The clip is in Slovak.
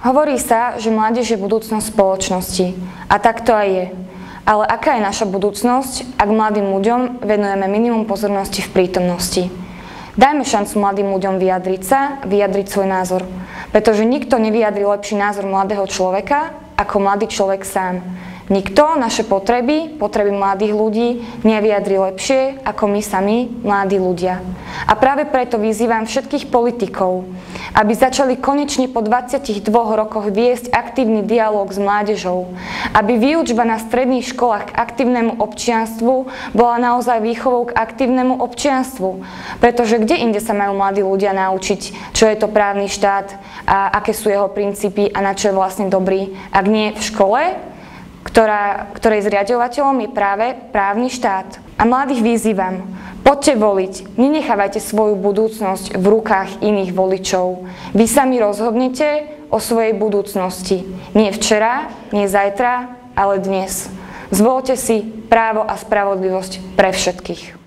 Hovorí sa, že mládež je budúcnosť spoločnosti. A tak to aj je. Ale aká je naša budúcnosť, ak mladým ľuďom venujeme minimum pozornosti v prítomnosti? Dajme šancu mladým ľuďom vyjadriť sa, vyjadriť svoj názor. Pretože nikto nevyjadrí lepší názor mladého človeka, ako mladý človek sám. Nikto naše potreby mladých ľudí nevyjadrí lepšie, ako my sami, mladí ľudia. A práve preto vyzývam všetkých politikov, aby začali konečne po 22 rokoch viesť aktívny dialóg s mládežou. Aby výučba na stredných školách k aktívnemu občianstvu bola naozaj výchovou k aktívnemu občianstvu. Pretože kde inde sa majú mladí ľudia naučiť, čo je to právny štát a aké sú jeho princípy a na čo je vlastne dobrý, ak nie v škole, ktorej zriaďovateľom je práve právny štát. A mladých vyzývam, poďte voliť, nenechávajte svoju budúcnosť v rukách iných voličov. Vy sami rozhodnete o svojej budúcnosti. Nie včera, nie zajtra, ale dnes. Zvoľte si právo a spravodlivosť pre všetkých.